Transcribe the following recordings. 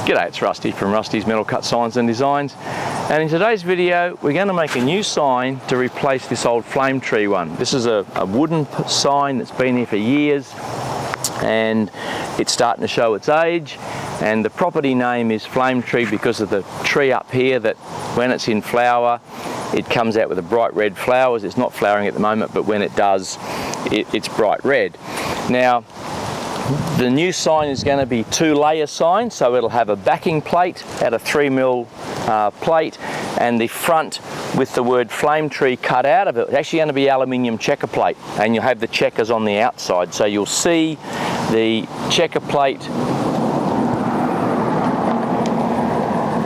G'day, it's Rusty from Rusty's Metal Cut Signs and Designs, and in today's video we're going to make a new sign to replace this old Flametee one. This is a wooden sign that's been here for years and it's starting to show its age, and the property name is Flametee because of the tree up here that when it's in flower it comes out with a bright red flowers. It's not flowering at the moment, but when it does it's bright red. Now the new sign is going to be 2-layer sign, so it'll have a backing plate at a 3mm plate, and the front with the word Flametee cut out of it. It's actually going to be aluminium checker plate, and you'll have the checkers on the outside, so you'll see the checker plate.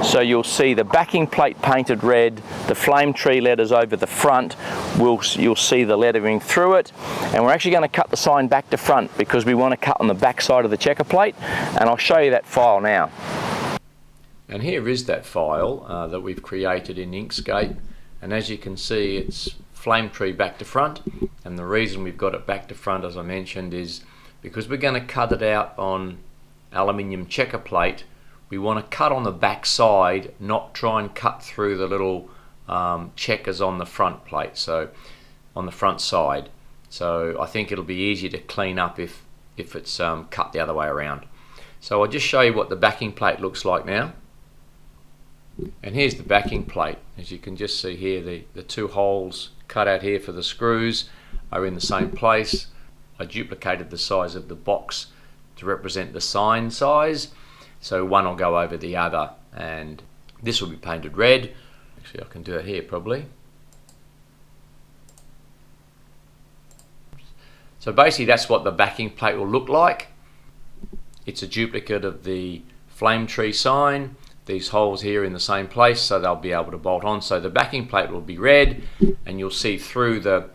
So you'll see the backing plate painted red, the Flametee letters over the front, you'll see the lettering through it, and we're actually going to cut the sign back to front because we want to cut on the back side of the checker plate, and I'll show you that file now. And here is that file that we've created in Inkscape, and as you can see it's Flametee back to front, and the reason we've got it back to front, as I mentioned, is because we're going to cut it out on aluminium checker plate. We want to cut on the back side, not try and cut through the little checkers on the front plate, so on the front side. So I think it'll be easier to clean up if it's cut the other way around. So I'll just show you what the backing plate looks like now. And here's the backing plate. As you can just see here, the two holes cut out here for the screws are in the same place. I duplicated the size of the box to represent the sign size. So one will go over the other, and this will be painted red. Actually, I can do it here probably. So basically that's what the backing plate will look like. It's a duplicate of the Flametee sign. These holes here in the same place, so they'll be able to bolt on. So the backing plate will be red, and you'll see through the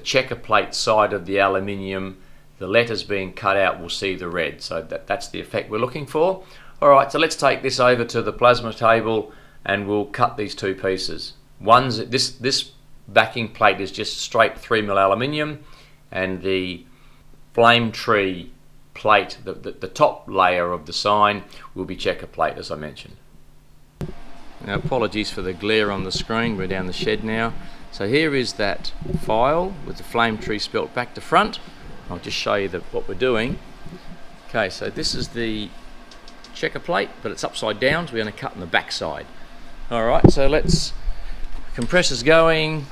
checker plate side of the aluminium, the letters being cut out, will see the red. So that's the effect we're looking for. Alright, so let's take this over to the plasma table and we'll cut these two pieces. This backing plate is just straight 3mm aluminium, and the Flametee plate, the top layer of the sign, will be checker plate, as I mentioned. Now apologies for the glare on the screen, we're down the shed now. So here is that file with the Flametee spelt back to front. I'll just show you what we're doing. Okay, so this is the checker plate, but it's upside down, so we're going to cut on the back side. Alright, so compressor's going,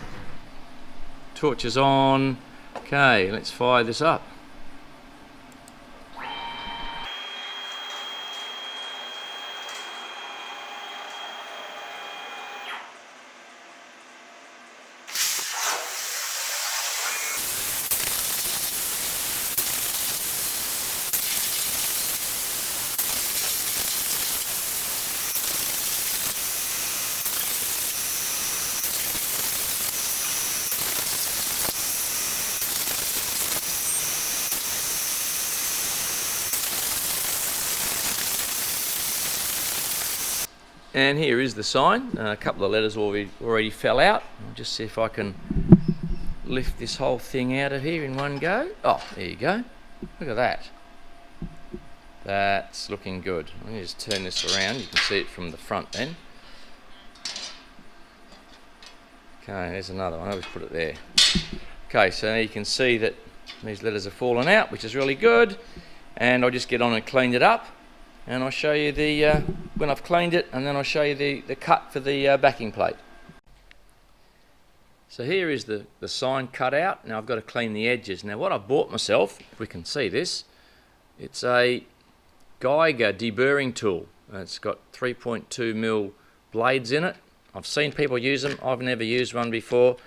torch is on. Okay, let's fire this up. And here is the sign. A couple of letters already fell out. I'll just see if I can lift this whole thing out of here in one go. Oh, there you go. Look at that. That's looking good. Let me just turn this around. You can see it from the front then. Okay, there's another one. I'll just put it there. Okay, so now you can see that these letters have fallen out, which is really good. And I'll just get on and clean it up. And I'll show you when I've cleaned it, and then I'll show you the cut for the backing plate. So here is the sign cut out. Now I've got to clean the edges. Now what I bought myself, if we can see this, it's a Geiger deburring tool. It's got 3.2mm blades in it. I've seen people use them. I've never used one before,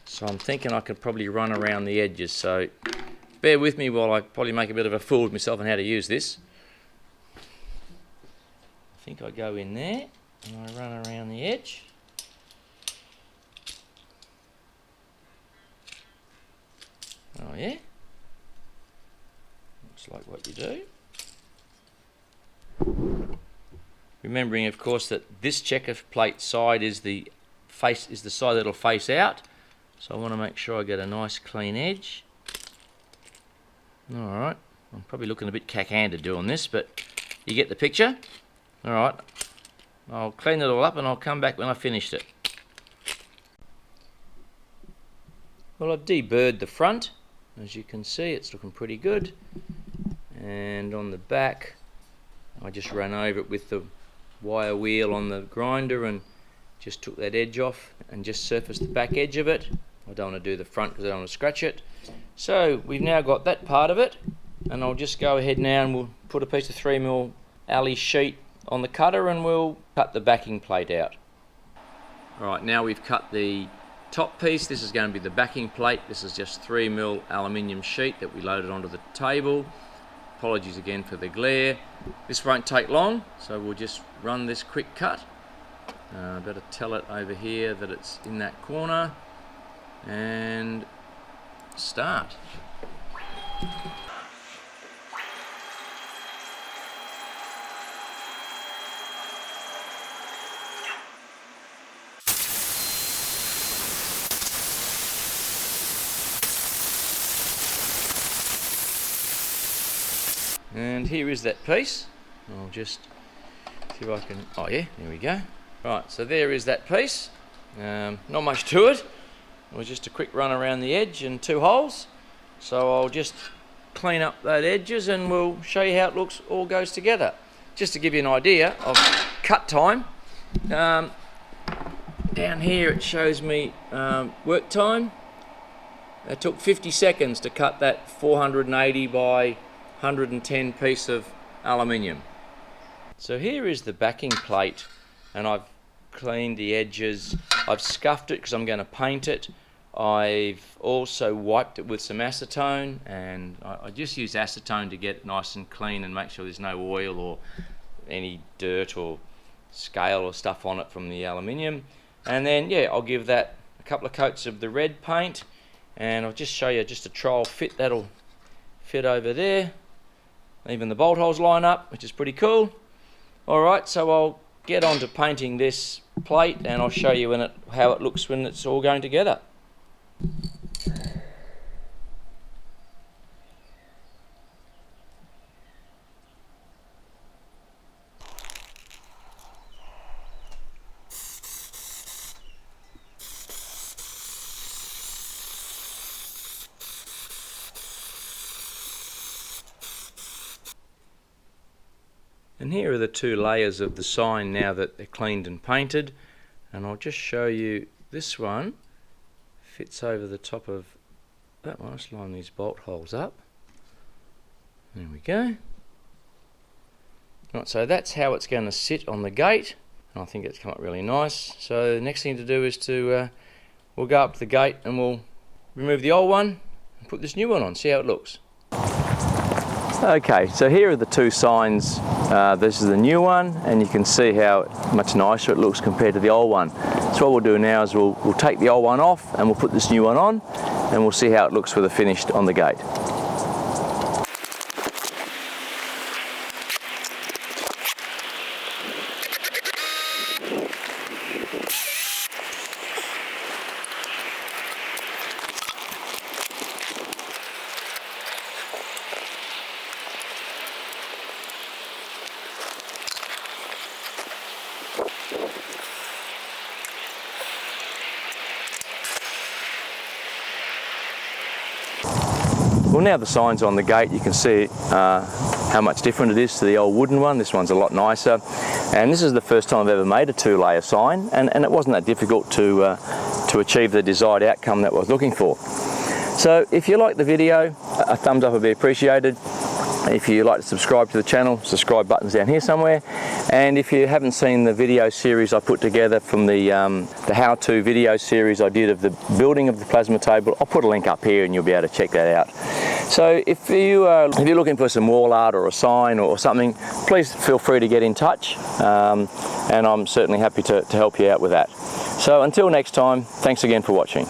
so I'm thinking I could probably run around the edges. So bear with me while I probably make a bit of a fool of myself on how to use this. I think I go in there and I run around the edge. Oh yeah, looks like what you do. Remembering of course that this checker plate side is the side that'll face out, so I want to make sure I get a nice clean edge. Alright, I'm probably looking a bit cack-handed doing this, but you get the picture. Alright, I'll clean it all up and I'll come back when I finished it. Well, I've deburred the front. As you can see, it's looking pretty good. And on the back, I just ran over it with the wire wheel on the grinder and just took that edge off and just surfaced the back edge of it. I don't want to do the front because I don't want to scratch it. So we've now got that part of it, and I'll just go ahead now and we'll put a piece of 3mm alley sheet on the cutter and we'll cut the backing plate out. Alright, now we've cut the top piece. This is going to be the backing plate. This is just 3mm aluminium sheet that we loaded onto the table. Apologies again for the glare. This won't take long, so we'll just run this quick cut. Better tell it over here that it's in that corner and start. And here is that piece. I'll just see if I can, oh yeah, there we go. Right, so there is that piece. Not much to it. It was just a quick run around the edge and 2 holes. So I'll just clean up those edges and we'll show you how it looks, all goes together. Just to give you an idea of cut time. Down here it shows me work time. It took 50 seconds to cut that 480 by 110 piece of aluminium. So here is the backing plate, and I've cleaned the edges. I've scuffed it because I'm going to paint it. I've also wiped it with some acetone, and I just use acetone to get it nice and clean and make sure there's no oil or any dirt or scale or stuff on it from the aluminium. And then yeah, I'll give that a couple of coats of the red paint, and I'll just show you just a trial fit. That'll fit over there. Even the bolt holes line up, which is pretty cool. Alright, so I'll get on to painting this plate and I'll show you how it looks when it's all going together. And here are the 2 layers of the sign now that they're cleaned and painted, and I'll just show you this one fits over the top of that one. Let's line these bolt holes up. There we go. Right, so that's how it's going to sit on the gate, and I think it's come up really nice. So the next thing to do is to we'll go up to the gate and we'll remove the old one and put this new one on, see how it looks. Okay, so here are the 2 signs. This is the new one, and you can see how much nicer it looks compared to the old one. So what we'll do now is we'll take the old one off and we'll put this new one on, and we'll see how it looks with the finished on the gate. Well, now the sign's on the gate, you can see how much different it is to the old wooden one. This one's a lot nicer, and this is the first time I've ever made a 2-layer sign, and it wasn't that difficult to achieve the desired outcome that I was looking for. So if you like the video, a thumbs up would be appreciated. If you'd like to subscribe to the channel, subscribe button's down here somewhere. And if you haven't seen the video series I put together from the how-to video series I did of the building of the plasma table, I'll put a link up here and you'll be able to check that out. So if you're looking for some wall art or a sign or something, please feel free to get in touch, and I'm certainly happy to help you out with that. So until next time, thanks again for watching.